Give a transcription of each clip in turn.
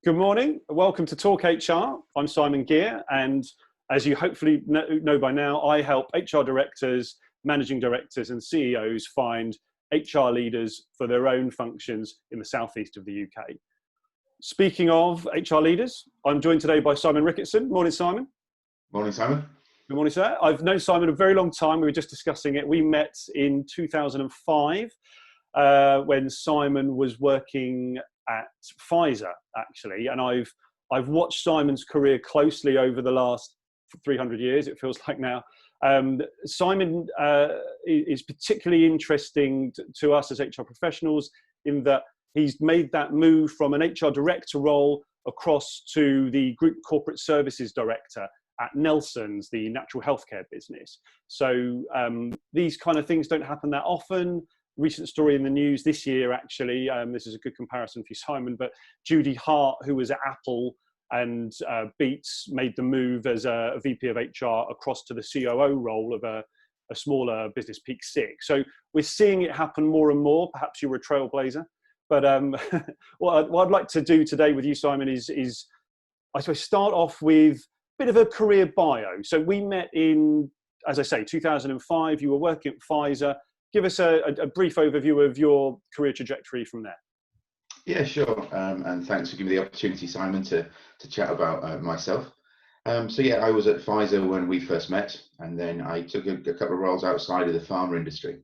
Good morning. Welcome to Talk HR. I'm Simon Geere, and as you hopefully know by now, I help HR directors, managing directors and CEOs find HR leaders for their own functions in the southeast of the UK. Speaking of HR leaders, I'm joined today by Simon Rickatson. Morning, Simon. Morning, Simon. Good morning, sir. I've known Simon a very long time. We were just discussing it. We met in 2005 when Simon was working at Pfizer, actually, and I've watched Simon's career closely over the last 300 years, it feels like now. Simon is particularly interesting to us as HR professionals in that he's made that move from an HR director role across to the Group Corporate Services Director at Nelson's, the natural healthcare business. So these kind of things don't happen that often. Recent story in the news this year, actually, this is a good comparison for you, Simon, but Judy Hart, who was at Apple and Beats, made the move as a VP of HR across to the COO role of a smaller business, Peak Six. So we're seeing it happen more and more. Perhaps you were a trailblazer. But what I'd like to do today with you, Simon, is I suppose start off with a bit of a career bio. So we met in, as I say, 2005. You were working at Pfizer. Give us a brief overview of your career trajectory from there. Yeah, sure. And thanks for giving me the opportunity, Simon, to chat about myself. So yeah, I was at Pfizer when we first met, and then I took a couple of roles outside of the pharma industry,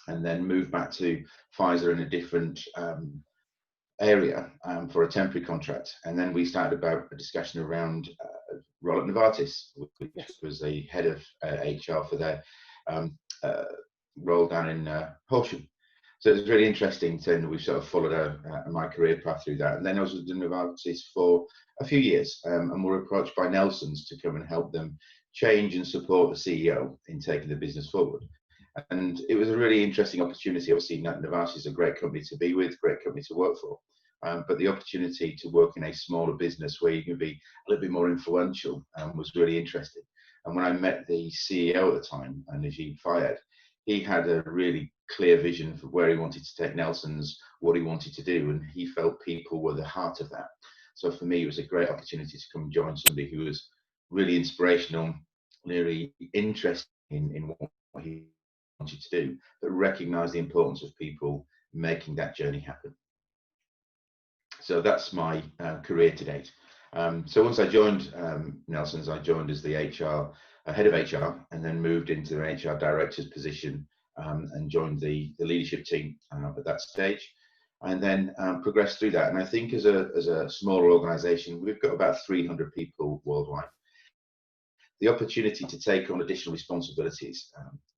and then moved back to Pfizer in a different area for a temporary contract. And then we started about a discussion around role at Novartis, which was the head of HR for their role down in Horsham. So it was really interesting, and we sort of followed my career path through that. And then I was with Novartis for a few years, and were approached by Nelson's to come and help them change and support the CEO in taking the business forward. And it was a really interesting opportunity. Obviously, Novartis is a great company to be with, great company to work for. But the opportunity to work in a smaller business where you can be a little bit more influential was really interesting. And when I met the CEO at the time, Najib Fayed, he had a really clear vision for where he wanted to take Nelson's, what he wanted to do, and he felt people were the heart of that. So for me, it was a great opportunity to come and join somebody who was really inspirational, really interested in what he wanted to do, but recognised the importance of people making that journey happen. So that's my career to date. So once I joined Nelson's, I joined as the head of HR, and then moved into an HR director's position and joined the leadership team at that stage, and then progressed through that. And I think as a smaller organisation, we've got about 300 people worldwide. The opportunity to take on additional responsibilities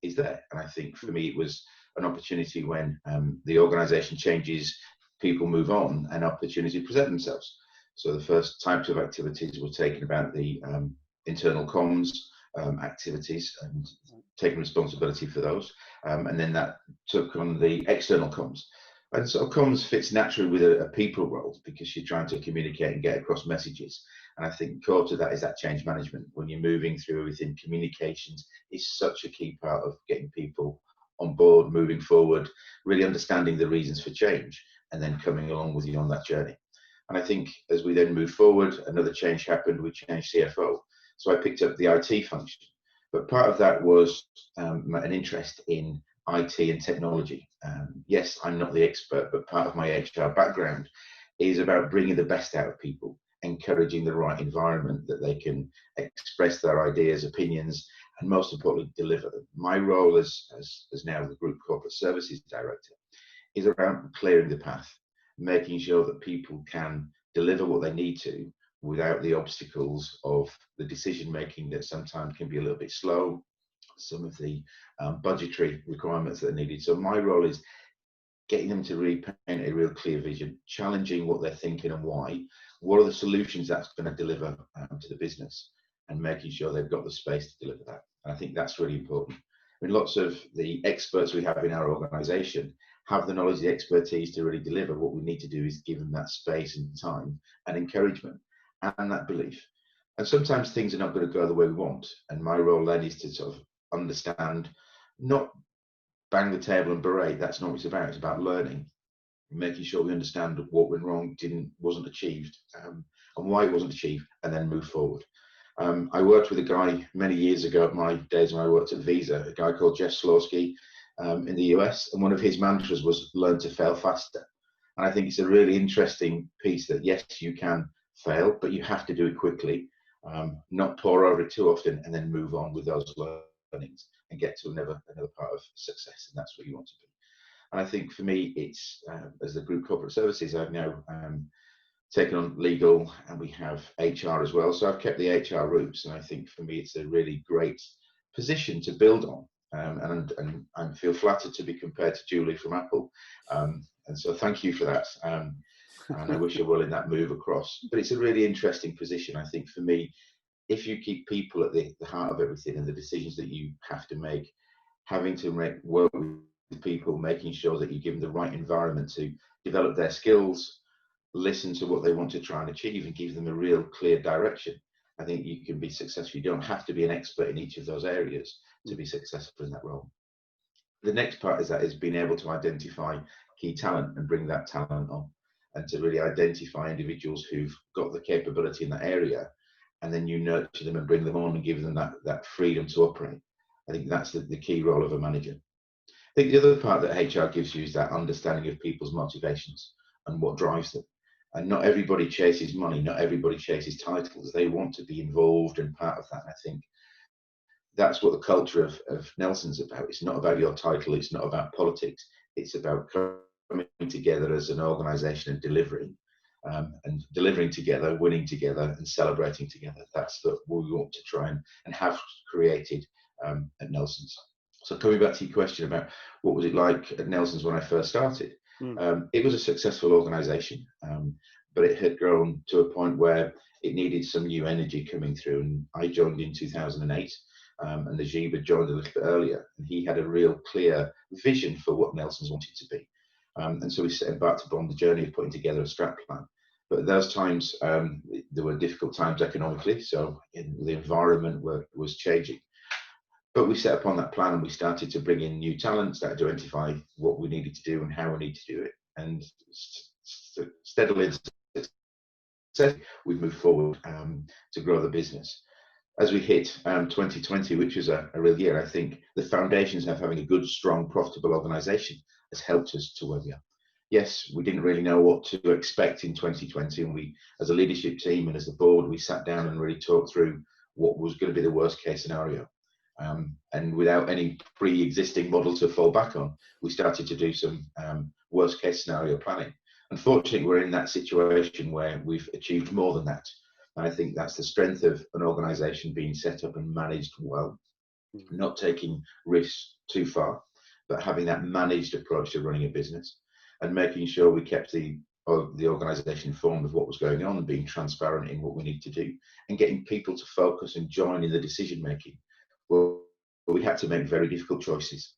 is there. And I think for me, it was an opportunity when the organisation changes, people move on, and opportunities present themselves. So the first types of activities were taken about the internal comms activities and taking responsibility for those. And then that took on the external comms. And so comms fits naturally with a people role because you're trying to communicate and get across messages. And I think core to that is that change management. When you're moving through everything, communications is such a key part of getting people on board, moving forward, really understanding the reasons for change, and then coming along with you on that journey. And I think as we then move forward, another change happened. We changed CFO. So I picked up the IT function. But part of that was an interest in IT and technology. Yes, I'm not the expert, but part of my HR background is about bringing the best out of people, encouraging the right environment that they can express their ideas, opinions, and most importantly, deliver them. My role as now the Group Corporate Services Director is around clearing the path, making sure that people can deliver what they need to without the obstacles of the decision making that sometimes can be a little bit slow, some of the budgetary requirements that are needed. So my role is getting them to really paint a real clear vision, challenging what they're thinking and why, what are the solutions that's going to deliver to the business, and making sure they've got the space to deliver that. And I think that's really important. I mean, lots of the experts we have in our organisation have the knowledge, the expertise to really deliver. What we need to do is give them that space and time and encouragement and that belief. And sometimes things are not going to go the way we want. And my role then is to sort of understand, not bang the table and berate. That's not what it's about. It's about learning. making sure we understand what went wrong, wasn't achieved, and why it wasn't achieved, and then move forward. I worked with a guy many years ago at my days when I worked at Visa, a guy called Jeff Slawski in the US, and one of his mantras was learn to fail faster. And I think it's a really interesting piece that yes, you can fail, but you have to do it quickly, not pore over it too often, and then move on with those learnings and get to another part of success, and that's what you want to be. And I think for me, it's as the group corporate services, I've now taken on legal, and we have HR as well. So I've kept the HR roots, and I think for me, it's a really great position to build on. And I feel flattered to be compared to Julie from Apple. And so thank you for that. And I wish you well in that move across. But it's a really interesting position, I think, for me. If you keep people at the heart of everything and the decisions that you have to make, having to work with people, making sure that you give them the right environment to develop their skills, listen to what they want to try and achieve, and give them a real clear direction, I think you can be successful. You don't have to be an expert in each of those areas to be successful in that role. The next part is being able to identify key talent and bring that talent on, and to really identify individuals who've got the capability in that area, and then you nurture them and bring them on and give them that freedom to operate. I think that's the key role of a manager. I think the other part that HR gives you is that understanding of people's motivations and what drives them. And not everybody chases money, not everybody chases titles. They want to be involved and part of that. And I think that's what the culture of Nelson's about. It's not about your title, it's not about politics. It's about coming together as an organisation and delivering together, winning together, and celebrating together. That's what we want to try and have created at Nelson's. So coming back to your question about what was it like at Nelson's when I first started, it was a successful organisation, but it had grown to a point where it needed some new energy coming through. And I joined in 2008, and the Geere joined a little bit earlier, and he had a real clear vision for what Nelson's wanted to be. And so we set embarked upon the journey of putting together a strat plan. But at those times, there were difficult times economically, so the environment was changing. But we set upon that plan, and we started to bring in new talent, started to identify what we needed to do and how we need to do it. And steadily and successfully, we've moved forward to grow the business. As we hit 2020, which was a real year, I think the foundations of having a good, strong, profitable organisation has helped us to where we are. Yes, we didn't really know what to expect in 2020, and we, as a leadership team and as a board, we sat down and really talked through what was going to be the worst case scenario. And without any pre-existing model to fall back on, we started to do some worst case scenario planning. Unfortunately, we're in that situation where we've achieved more than that. And I think that's the strength of an organisation being set up and managed well, not taking risks too far, but having that managed approach to running a business, and making sure we kept the organisation informed of what was going on and being transparent in what we need to do, and getting people to focus and join in the decision making. Well, we had to make very difficult choices.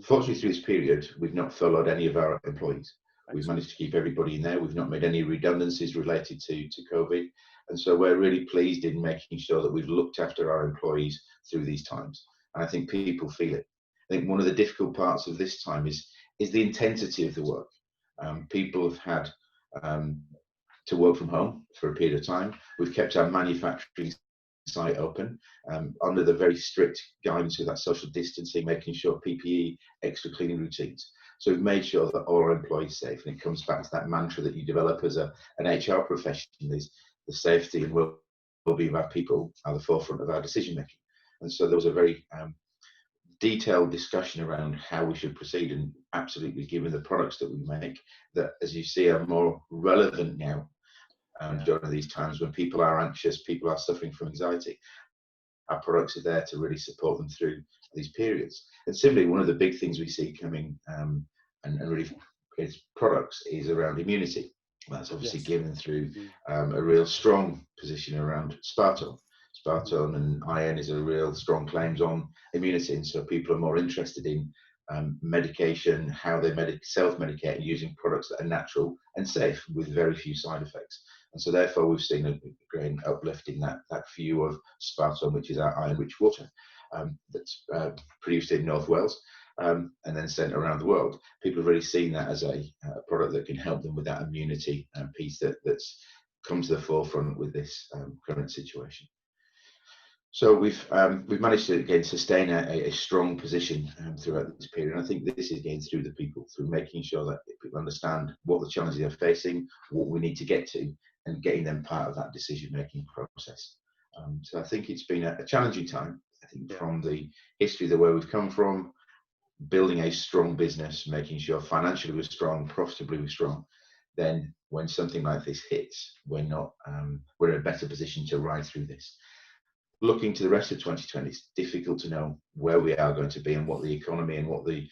Fortunately, through this period, we've not furloughed any of our employees. We've managed to keep everybody in there. We've not made any redundancies related to COVID. And so we're really pleased in making sure that we've looked after our employees through these times. And I think people feel it. I think one of the difficult parts of this time is the intensity of the work. People have had to work from home for a period of time. We've kept our manufacturing site open under the very strict guidance of that social distancing, making sure PPE, extra cleaning routines. So we've made sure that all our employees are safe. And it comes back to that mantra that you develop as an HR professional, is the safety and well-being of our people are the forefront of our decision making. And so there was a very detailed discussion around how we should proceed, and absolutely, given the products that we make, that, as you see, are more relevant now during these times when people are anxious, people are suffering from anxiety. Our products are there to really support them through these periods. And similarly, one of the big things we see coming and really is products is around immunity. That's obviously given through a real strong position around Spartone. Spartone and iron is a real strong claims on immunity, and so people are more interested in medication, how they self-medicate, and using products that are natural and safe with very few side effects. And so therefore we've seen a great uplift in that view of Spartone, which is our iron-rich water that's produced in North Wales. and then sent around the world. People have really seen that as a product that can help them with that immunity piece that's come to the forefront with this current situation. So we've managed to again sustain a strong position throughout this period. And I think this is again through the people, through making sure that people understand what the challenges they're facing, what we need to get to, and getting them part of that decision-making process. So I think it's been a challenging time. I think from the history of where we've come from, building a strong business, making sure financially we're strong, profitably we're strong. Then when something like this hits, we're in a better position to ride through this. Looking to the rest of 2020, it's difficult to know where we are going to be and what the economy and what the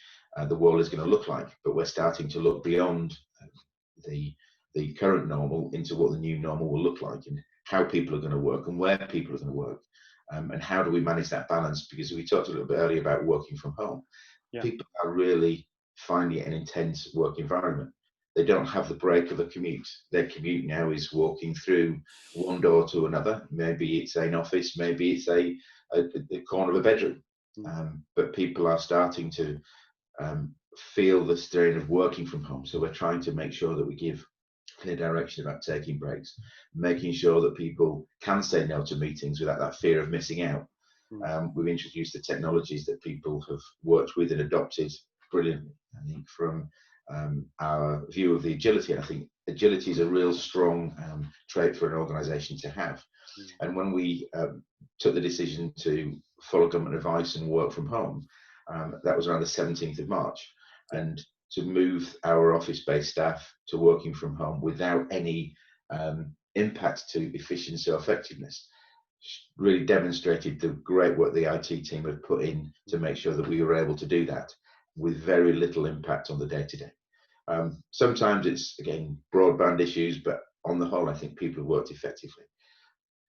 world is going to look like. But we're starting to look beyond the current normal into what the new normal will look like, and how people are going to work and where people are going to work, and how do we manage that balance? Because we talked a little bit earlier about working from home. Yeah. People are really finding it an intense work environment. They don't have the break of a commute. Their commute now is walking through one door to another. Maybe it's an office, maybe it's a corner of a bedroom. But people are starting to feel the strain of working from home. So we're trying to make sure that we give clear direction about taking breaks, making sure that people can say no to meetings without that fear of missing out. We've introduced the technologies that people have worked with and adopted brilliantly. I think from our view of the agility, and I think agility is a real strong trait for an organisation to have. And when we took the decision to follow government advice and work from home, that was around the 17th of March, and to move our office-based staff to working from home without any impact to efficiency or effectiveness really demonstrated the great work the IT team have put in to make sure that we were able to do that with very little impact on the day-to-day. Sometimes it's, again, broadband issues, but on the whole, I think people have worked effectively.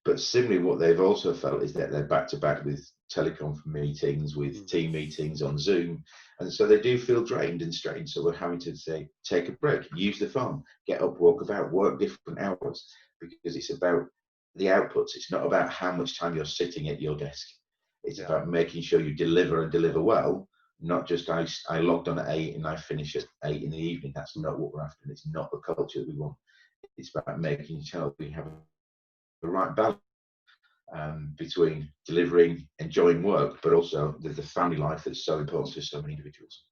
But similarly, what they've also felt is that they're back-to-back with telecom meetings, with team meetings on Zoom, and so they do feel drained and strained. So we're having to say, take a break, use the phone, get up, walk about, work different hours, because it's about the outputs. It's not about how much time you're sitting at your desk. It's about making sure you deliver and deliver well, not just I logged on at 8 and I finish at 8 in the evening. That's not what we're after. It's not the culture that we want. It's about making sure we have the right balance between delivering, enjoying work, but also the family life that's so important to so many individuals.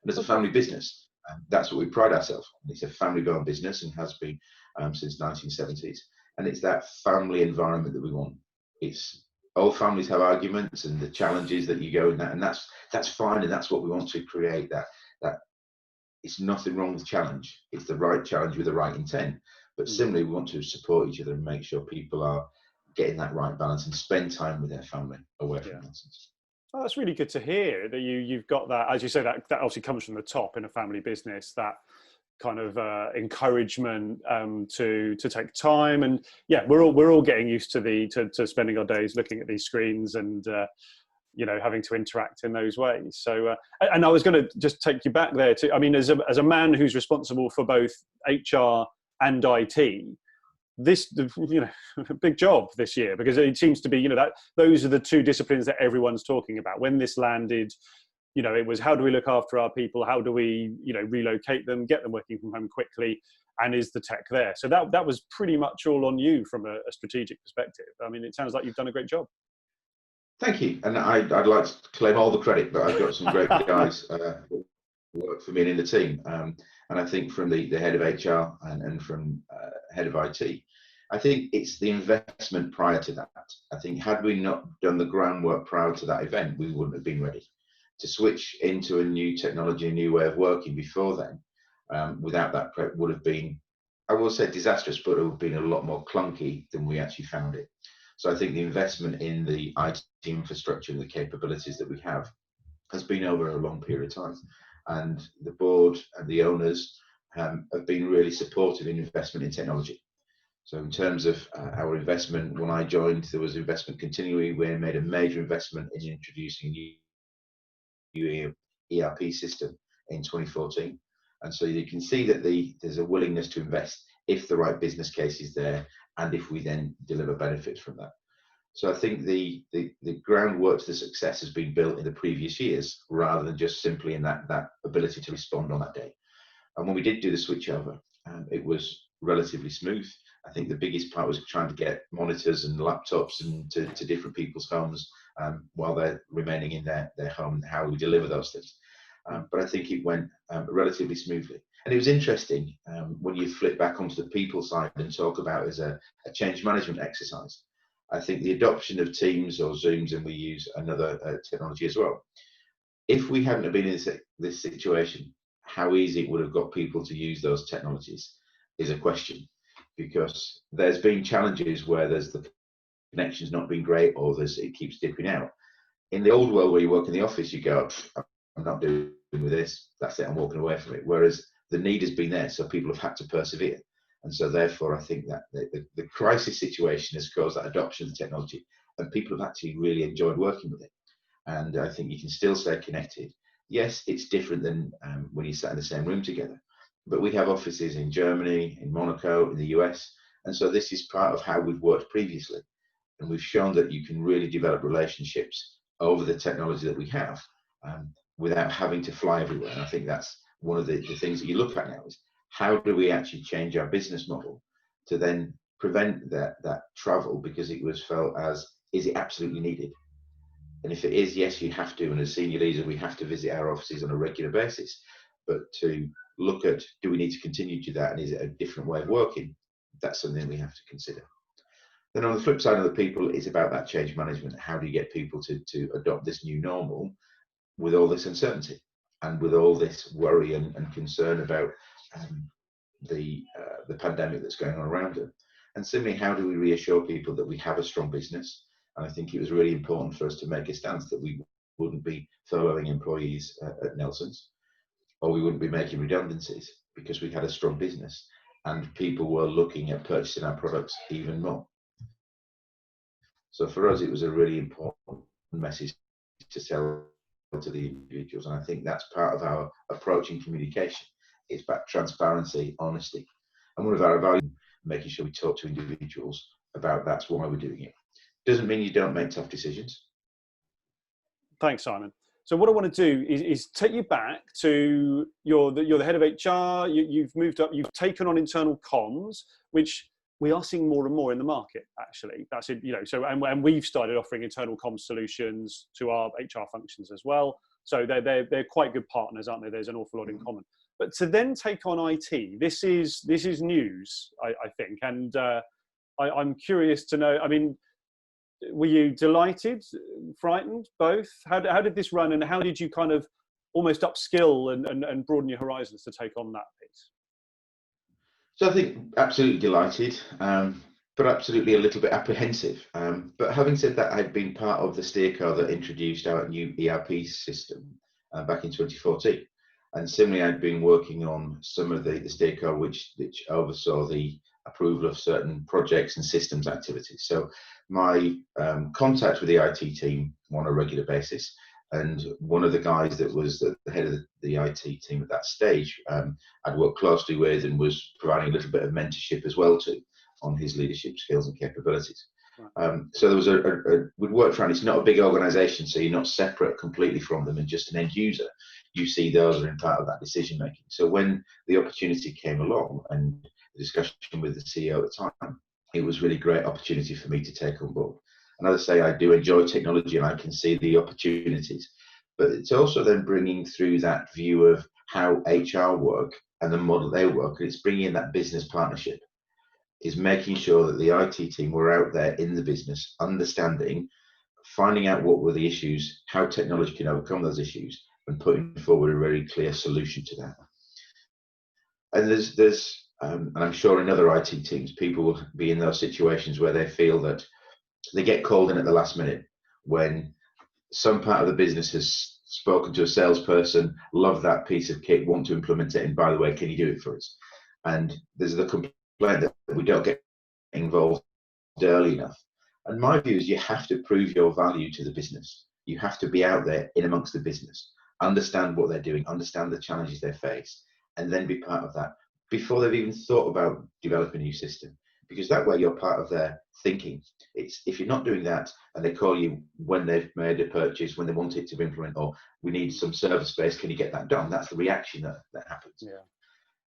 And as a family business, that's what we pride ourselves on. It's a family-run business and has been since 1970s. And it's that family environment that we want. It's all families have arguments and the challenges that you go in that, and that's fine, and that's what we want to create. That it's nothing wrong with challenge. It's the right challenge with the right intent. But similarly, we want to support each other and make sure people are getting that right balance and spend time with their family away from nonsense. Oh, that's really good to hear that you've got that. As you say, that obviously comes from the top in a family business. That kind of encouragement to take time, and we're all getting used to spending our days looking at these screens and having to interact in those ways. So and I was going to just take you back there to, I mean, as a man who's responsible for both HR and IT, this big job this year, because it seems to be that those are the two disciplines that everyone's talking about. When this landed, it was, how do we look after our people? How do we, relocate them, get them working from home quickly? And is the tech there? So that was pretty much all on you from a strategic perspective. I mean, it sounds like you've done a great job. Thank you. And I'd like to claim all the credit, but I've got some great guys who work for me and in the team. And I think from the head of HR and from head of IT, I think it's the investment prior to that. I think had we not done the groundwork prior to that event, we wouldn't have been ready. To switch into a new technology, a new way of working before then, without that prep would have been, I will say, disastrous, but it would have been a lot more clunky than we actually found it. So I think the investment in the IT infrastructure and the capabilities that we have has been over a long period of time. And the board and the owners have been really supportive in investment in technology. So in terms of our investment, when I joined, there was investment continually. We made a major investment in introducing a new ERP system in 2014. And so you can see that there's a willingness to invest if the right business case is there and if we then deliver benefits from that. So I think the groundwork to the success has been built in the previous years, rather than just simply in that ability to respond on that day. And when we did do the switchover, it was relatively smooth. I think the biggest part was trying to get monitors and laptops and to different people's homes while they're remaining in their home, and how we deliver those things. But I think it went relatively smoothly. And it was interesting when you flip back onto the people side and talk about as a change management exercise. I think the adoption of Teams or Zooms, and we use another technology as well. If we hadn't been in this situation, how easy it would have got people to use those technologies is a question, because there's been challenges where there's the connection's not been great, or it keeps dipping out. In the old world where you work in the office, you go, I'm not doing with this, that's it, I'm walking away from it. Whereas the need has been there, so people have had to persevere. And so therefore, I think that the crisis situation has caused that adoption of the technology, and people have actually really enjoyed working with it. And I think you can still stay connected. Yes, it's different than when you sat in the same room together, but we have offices in Germany, in Monaco, in the US. And so this is part of how we've worked previously. And we've shown that you can really develop relationships over the technology that we have without having to fly everywhere. And I think that's one of the things that you look at now is, how do we actually change our business model to then prevent that travel, because it was felt as, is it absolutely needed? And if it is, yes, you have to. And as senior leaders, we have to visit our offices on a regular basis. But to look at, do we need to continue to do that? And is it a different way of working? That's something we have to consider. Then on the flip side of the people, it's about that change management. How do you get people to adopt this new normal with all this uncertainty and with all this worry and concern about the pandemic that's going on around them? And similarly, how do we reassure people that we have a strong business? And I think it was really important for us to make a stance that we wouldn't be furloughing employees at Nelson's, or we wouldn't be making redundancies, because we had a strong business and people were looking at purchasing our products even more. So for us, it was a really important message to sell to the individuals. And I think that's part of our approach in communication. It's about transparency, honesty. And one of our values, making sure we talk to individuals about that's why we're doing it. Doesn't mean you don't make tough decisions. Thanks, Simon. So what I want to do is take you back to you're the head of HR. You've moved up. You've taken on internal comms, which we are seeing more and more in the market. Actually, that's it. So and we've started offering internal comms solutions to our HR functions as well. So they're quite good partners, aren't they? There's an awful lot in common. But to then take on IT, this is news, I think, and I'm curious to know. I mean, were you delighted, frightened, both? How did this run, and how did you kind of almost upskill and broaden your horizons to take on that piece? So I think absolutely delighted, but absolutely a little bit apprehensive. But having said that, I'd been part of the steerco that introduced our new ERP system back in 2014. And similarly, I'd been working on some of the steerco which oversaw the approval of certain projects and systems activities. So my contact with the IT team on a regular basis, and one of the guys that was the head of the IT team at that stage, I'd worked closely with and was providing a little bit of mentorship as well to on his leadership skills and capabilities. So there was we'd worked around, it's not a big organization, so you're not separate completely from them and just an end user. You see those are in part of that decision making. So when the opportunity came along and the discussion with the CEO at the time, it was really great opportunity for me to take on board. And as I say, I do enjoy technology and I can see the opportunities, but it's also then bringing through that view of how HR work and the model they work, and it's bringing in that business partnership, is making sure that the IT team were out there in the business, understanding, finding out what were the issues, how technology can overcome those issues, and putting forward a very clear solution to that. And and I'm sure in other IT teams, people will be in those situations where they feel that they get called in at the last minute when some part of the business has spoken to a salesperson, love that piece of kit, want to implement it, and by the way, can you do it for us? And there's the complaint that we don't get involved early enough. And my view is you have to prove your value to the business. You have to be out there in amongst the business, understand what they're doing, understand the challenges they face, and then be part of that before they've even thought about developing a new system. because that way you're part of their thinking. It's if you're not doing that and they call you when they've made a purchase, when they want it to implement, or we need some server space, can you get that done? That's the reaction that happens. Yeah.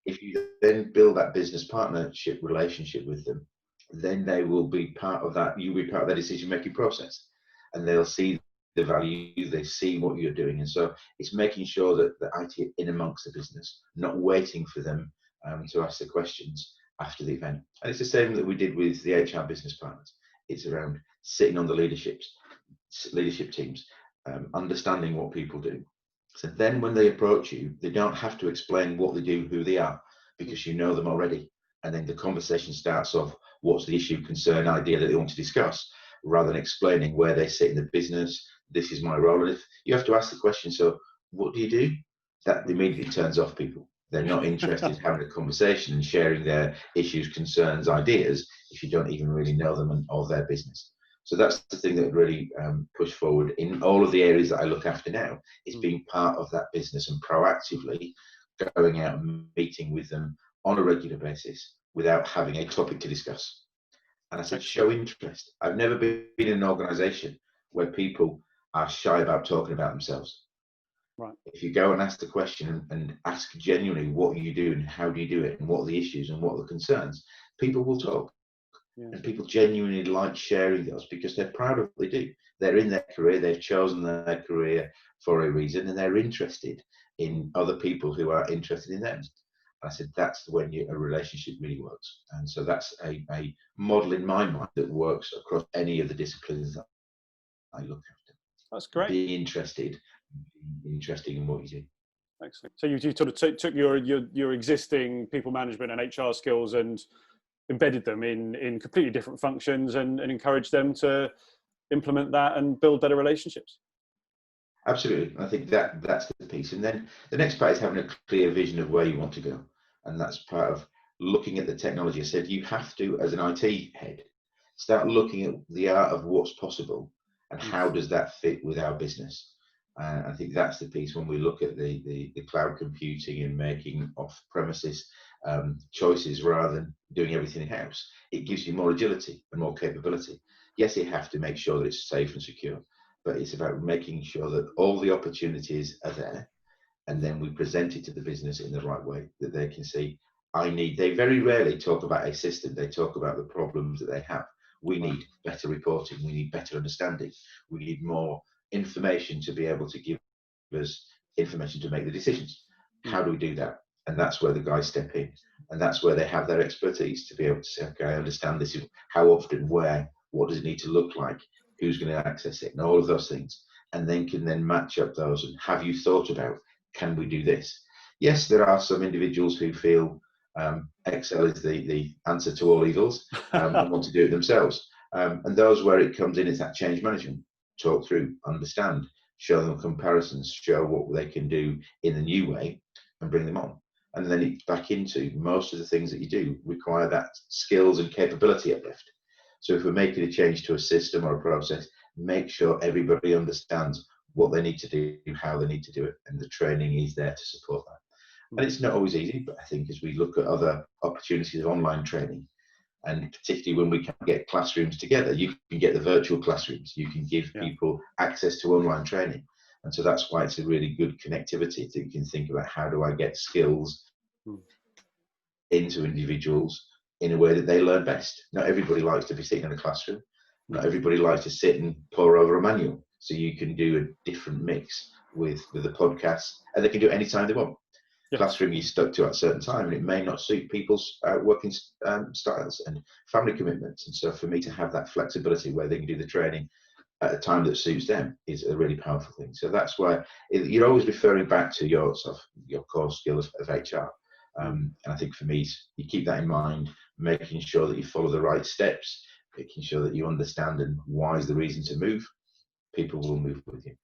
If you then build that business partnership relationship with them, then they will be part of that, you'll be part of their decision making process, and they'll see the value, they see what you're doing. And so it's making sure that the IT in amongst the business, not waiting for them to ask the questions after the event. And it's the same that we did with the HR business partners. It's around sitting on the leadership teams, understanding what people do. So then when they approach you, they don't have to explain what they do, who they are, because you know them already. And then the conversation starts off, what's the issue, concern, idea that they want to discuss, rather than explaining where they sit in the business. This is my role. And if you have to ask the question, so what do you do? That immediately turns off people. They're not interested in having a conversation and sharing their issues, concerns, ideas if you don't even really know them or their business. So that's the thing that really pushed forward in all of the areas that I look after now, is being part of that business and proactively going out and meeting with them on a regular basis without having a topic to discuss. And I said, show interest. I've never been in an organisation where people are shy about talking about themselves. Right. If you go and ask the question and ask genuinely what you do and how do you do it and what are the issues and what are the concerns, people will talk. Yeah. And people genuinely like sharing those because they're proud of what they do. They're in their career, they've chosen their career for a reason, and they're interested in other people who are interested in them. I said, that's when a relationship really works. And so that's a model in my mind that works across any of the disciplines that I look after. That's great. Being interested in what you do. Excellent. So you sort of took your existing people management and HR skills and embedded them in completely different functions and encouraged them to implement that and build better relationships. Absolutely. I think that's the piece. And then the next part is having a clear vision of where you want to go. And that's part of looking at the technology. I said, you have to, as an IT head, start looking at the art of what's possible and how does that fit with our business. I think that's the piece when we look at the cloud computing and making off-premises choices rather than doing everything in-house. It gives you more agility and more capability. Yes, you have to make sure that it's safe and secure, but it's about making sure that all the opportunities are there, and then we present it to the business in the right way that they can see. They very rarely talk about a system. They talk about the problems that they have. We need better reporting. We need better understanding. We need more information to be able to give us information to make the decisions. How do we do that? And that's where the guys step in. And that's where they have their expertise to be able to say, okay, I understand this is how often, where, what does it need to look like, who's going to access it, and all of those things. And then can then match up those. And have you thought about, can we do this? Yes, there are some individuals who feel Excel is the answer to all evils and want to do it themselves. And those where it comes in is that change management. Talk through, understand, show them comparisons, show what they can do in a new way and bring them on. And then it's back into most of the things that you do require that skills and capability uplift. So if we're making a change to a system or a process, make sure everybody understands what they need to do, how they need to do it, and the training is there to support that. And it's not always easy, but I think as we look at other opportunities of online training, and particularly when we can get classrooms together, you can get the virtual classrooms, you can give people access to online training. And so that's why it's a really good connectivity that you can think about, how do I get skills into individuals in a way that they learn best. Not everybody likes to be sitting in a classroom. Not everybody likes to sit and pore over a manual. So you can do a different mix with the podcast, and they can do it anytime they want. Classroom you're stuck to at a certain time, and it may not suit people's working styles and family commitments. And so for me to have that flexibility where they can do the training at a time that suits them is a really powerful thing. So that's why you're always referring back to your core skills of HR. And I think for me, you keep that in mind, making sure that you follow the right steps, making sure that you understand and why is the reason to move. People will move with you.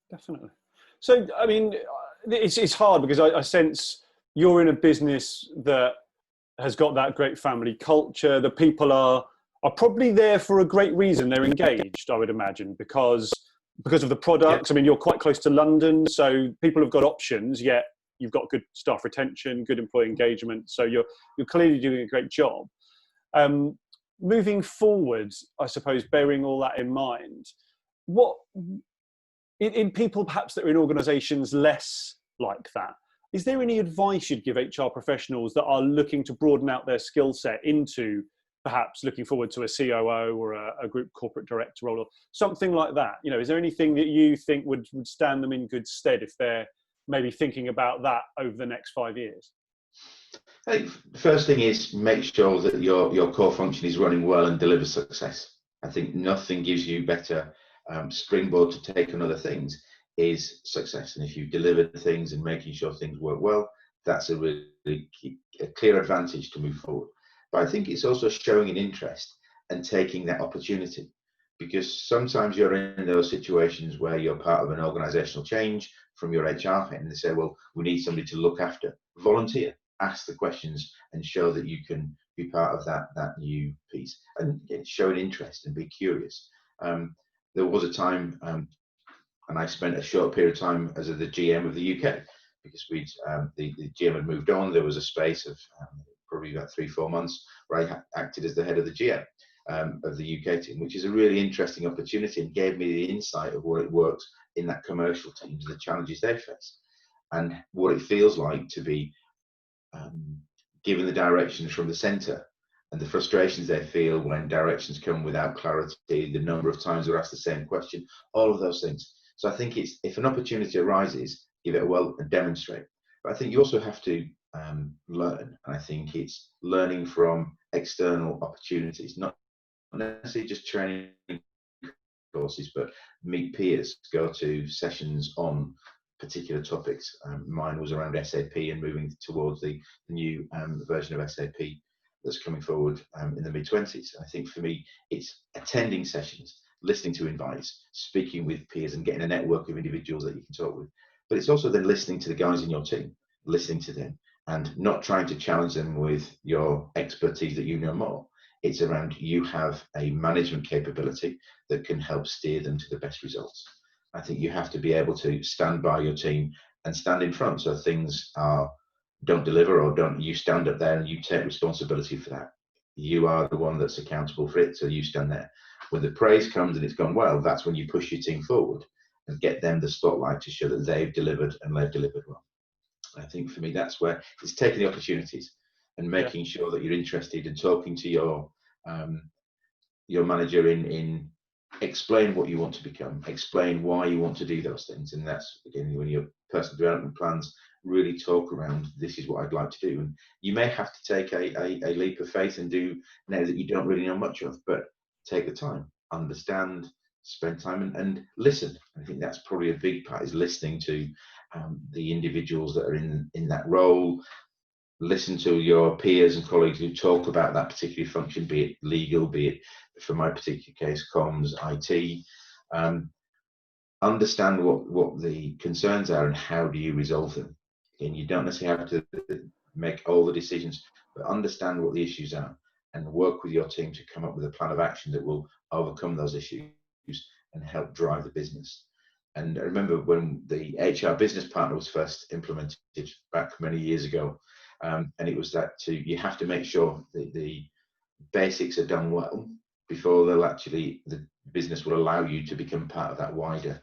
Definitely. So, I mean, it's hard because I sense you're in a business that has got that great family culture. The people are probably there for a great reason. They're engaged, I would imagine, because of the products. I mean, you're quite close to London, so people have got options, yet you've got good staff retention, good employee engagement. So you're clearly doing a great job. Moving forward, I suppose, bearing all that in mind, what in people perhaps that are in organisations less like that, is there any advice you'd give HR professionals that are looking to broaden out their skill set into perhaps looking forward to a COO or a group corporate director role or something like that? You know, is there anything that you think would stand them in good stead if they're maybe thinking about that over the next 5 years? I think the first thing is make sure that your core function is running well and delivers success. I think nothing gives you better springboard to take on other things is success. And if you've delivered things and making sure things work well, that's a really a clear advantage to move forward. But I think it's also showing an interest and taking that opportunity, because sometimes you're in those situations where you're part of an organizational change from your HR head and they say, well, we need somebody to look after. Volunteer, ask the questions and show that you can be part of that new piece, and show an interest and be curious. There was a time, and I spent a short period of time as the GM of the UK, because the GM had moved on. There was a space of probably about 3-4 months where I acted as the head of the GM of the UK team, which is a really interesting opportunity and gave me the insight of what it works in that commercial team, the challenges they face, and what it feels like to be given the directions from the centre, and the frustrations they feel when directions come without clarity, the number of times they're asked the same question, all of those things. So I think it's, if an opportunity arises, give it a well and demonstrate. But I think you also have to learn, and I think it's learning from external opportunities, not necessarily just training courses, but meet peers, go to sessions on particular topics. Mine was around SAP and moving towards the new version of SAP that's coming forward in the mid-20s. I think for me, it's attending sessions, listening to invites, speaking with peers and getting a network of individuals that you can talk with. But it's also then listening to the guys in your team, listening to them and not trying to challenge them with your expertise that you know more. It's around, you have a management capability that can help steer them to the best results. I think you have to be able to stand by your team and stand in front. So things don't deliver, or don't, you stand up there and you take responsibility for that. You are the one that's accountable for it, so you stand there. When the praise comes and it's gone well, that's when you push your team forward and get them the spotlight to show that they've delivered and they've delivered well. I think for me, that's where it's taking the opportunities and making sure that you're interested in talking to your manager in explain what you want to become, explain why you want to do those things. And that's, again, when your personal development plans really talk around, this is what I'd like to do. And you may have to take a leap of faith and do now that you don't really know much of, but take the time, understand, spend time and listen. I think that's probably a big part, is listening to the individuals that are in that role. Listen to your peers and colleagues who talk about that particular function, be it legal, be it, for my particular case, comms, IT. Understand what the concerns are and how do you resolve them. And you don't necessarily have to make all the decisions, but understand what the issues are and work with your team to come up with a plan of action that will overcome those issues and help drive the business. And I remember when the HR business partner was first implemented back many years ago, and it was that you have to make sure that the basics are done well before the business will allow you to become part of that wider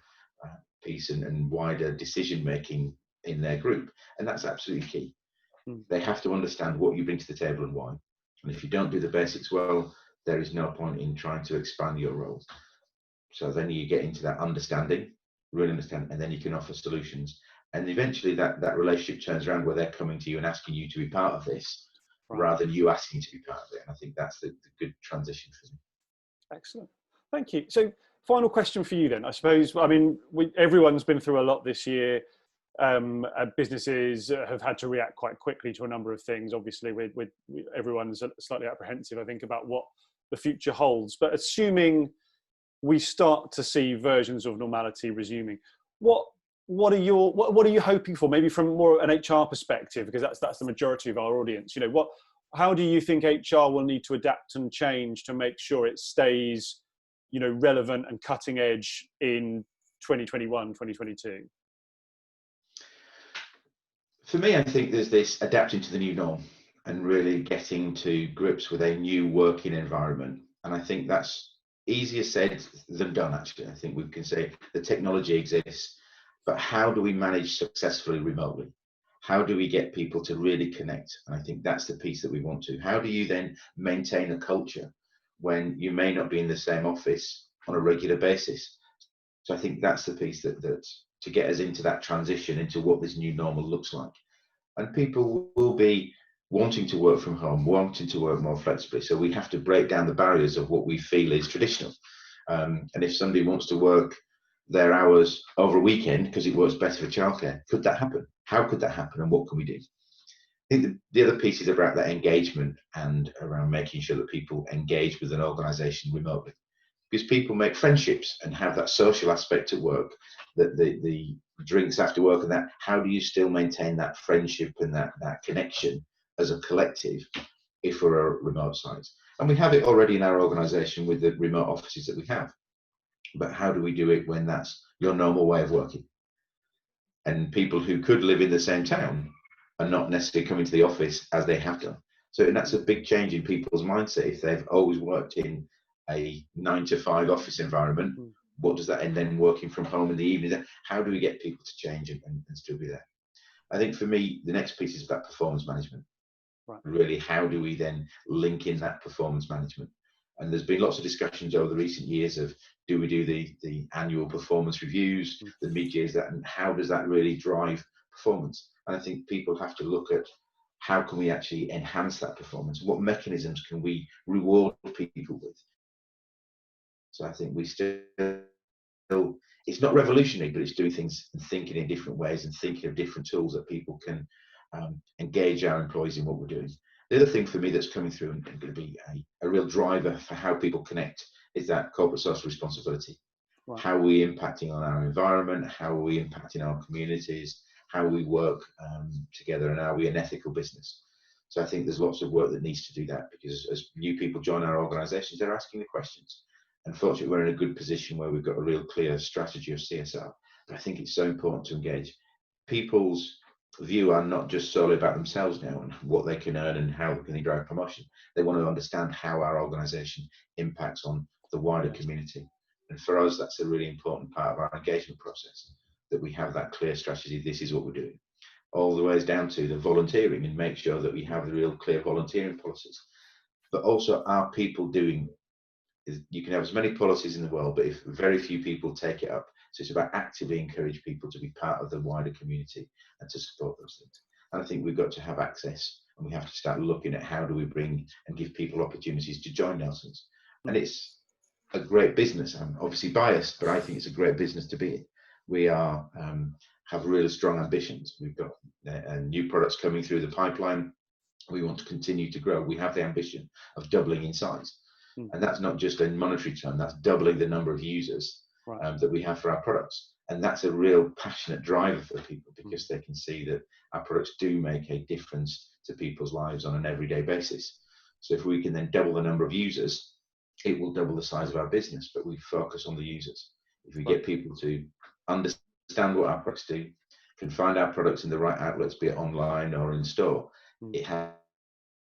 piece and wider decision making in their group. And that's absolutely key. They have to understand what you bring to the table and why. And if you don't do the basics well, there is no point in trying to expand your role. So then you get into that understanding, really understand, and then you can offer solutions. And eventually that relationship turns around where they're coming to you and asking you to be part of this, rather than you asking to be part of it. And I think that's the good transition for me. Excellent. Thank you. So final question for you then. I suppose, I mean, everyone's been through a lot this year. Businesses have had to react quite quickly to a number of things. Obviously, everyone's slightly apprehensive, I think, about what the future holds. But assuming we start to see versions of normality resuming, what are you hoping for? Maybe from more an HR perspective, because that's the majority of our audience. You know, how do you think HR will need to adapt and change to make sure it stays, you know, relevant and cutting edge in 2021, 2022? For me, I think there's this adapting to the new norm. and really getting to grips with a new working environment. And I think that's easier said than done, actually. I think we can say the technology exists, but how do we manage successfully remotely? How do we get people to really connect? And I think that's the piece that we want to. How do you then maintain a culture when you may not be in the same office on a regular basis? So I think that's the piece that to get us into that transition into what this new normal looks like. And people will be wanting to work from home, wanting to work more flexibly. So we have to break down the barriers of what we feel is traditional. And if somebody wants to work their hours over a weekend because it works better for childcare, could that happen? How could that happen, and what can we do? I think the other piece is about that engagement and around making sure that people engage with an organisation remotely, because people make friendships and have that social aspect at work, that the drinks after work and that. How do you still maintain that friendship and that connection as a collective if we're a remote site? And we have it already in our organisation with the remote offices that we have. But how do we do it when that's your normal way of working? And people who could live in the same town are not necessarily coming to the office as they have done. So that's a big change in people's mindset. If they've always worked in a 9 to 5 office environment, what does that end then working from home in the evening? How do we get people to change and still be there? I think for me, the next piece is about performance management. Right. Really, how do we then link in that performance management? And there's been lots of discussions over the recent years of, do we do the annual performance reviews, the mid-years, that, and how does that really drive performance? And I think people have to look at how can we actually enhance that performance? What mechanisms can we reward people with? So I think we still, it's not revolutionary, but it's doing things and thinking in different ways and thinking of different tools that people can engage our employees in what we're doing. The other thing for me that's coming through and going to be a real driver for how people connect is that corporate social responsibility. Right. How are we impacting on our environment? How are we impacting our communities? How we work together, and are we an ethical business? So I think there's lots of work that needs to do that, because as new people join our organisations, they're asking the questions. Unfortunately, we're in a good position where we've got a real clear strategy of CSR. But I think it's so important to engage. People's view are not just solely about themselves now and what they can earn and how can they drive promotion. They want to understand how our organisation impacts on the wider community. And for us, that's a really important part of our engagement process, that we have that clear strategy. This is what we're doing, all the ways down to the volunteering, and make sure that we have the real clear volunteering policies. But also, are people doing? You can have as many policies in the world, but if very few people take it up, so it's about actively encourage people to be part of the wider community and to support those things. And I think we've got to have access, and we have to start looking at how do we bring and give people opportunities to join Nelson's. And it's a great business. I'm obviously biased, but I think it's a great business to be in. We are have really strong ambitions. We've got new products coming through the pipeline. We want to continue to grow. We have the ambition of doubling in size. And that's not just a monetary term, that's doubling the number of users that we have for our products. And that's a real passionate driver for people, because they can see that our products do make a difference to people's lives on an everyday basis. So if we can then double the number of users, it will double the size of our business, but we focus on the users. If we get people to understand what our products do, can find our products in the right outlets, be it online or in store, it has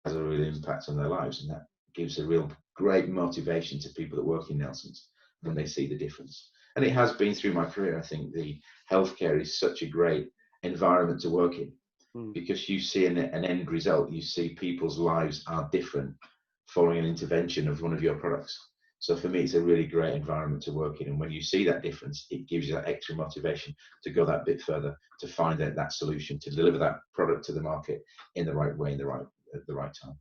a real impact on their lives. And that gives a real great motivation to people that work in Nelson's when they see the difference. And it has been through my career. I think the healthcare is such a great environment to work in, because you see an end result. You see people's lives are different following an intervention of one of your products. So for me, it's a really great environment to work in. And when you see that difference, it gives you that extra motivation to go that bit further, to find out that solution, to deliver that product to the market in the right way, at the right time.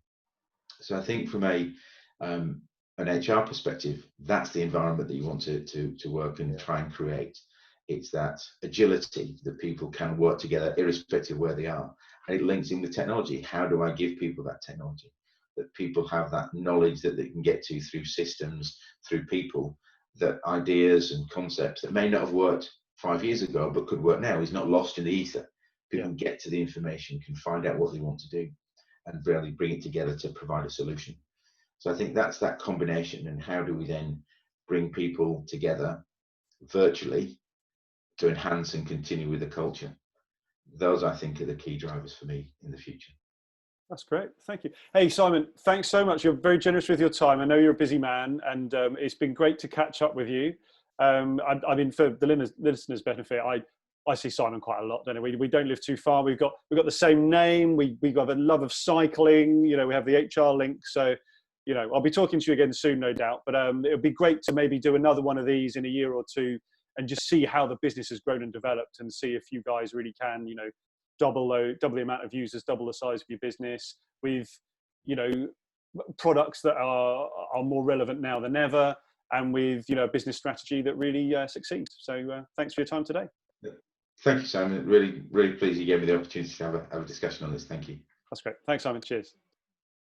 So I think from an HR perspective, that's the environment that you want to work and try and create. It's that agility that people can work together irrespective of where they are. And it links in with technology. How do I give people that technology? That people have that knowledge that they can get to through systems, through people, that ideas and concepts that may not have worked 5 years ago but could work now is not lost in the ether. People can get to the information, can find out what they want to do, and really bring it together to provide a solution. So I think that's that combination. And how do we then bring people together virtually to enhance and continue with the culture? Those, I think, are the key drivers for me in the future. That's great. Thank you. Hey, Simon, thanks so much. You're very generous with your time. I know you're a busy man, and it's been great to catch up with you. I mean, for the listeners' benefit, I see Simon quite a lot. Don't we? We don't live too far. We've got the same name. We have a love of cycling. You know, we have the HR link. So, you know, I'll be talking to you again soon, no doubt. But it would be great to maybe do another one of these in a year or two, and just see how the business has grown and developed, and see if you guys really can, you know, double the amount of users, double the size of your business, with, you know, products that are more relevant now than ever, and with, you know, a business strategy that really succeeds. So thanks for your time today. Thank you, Simon. Really, really pleased you gave me the opportunity to have a discussion on this. Thank you. That's great. Thanks, Simon. Cheers.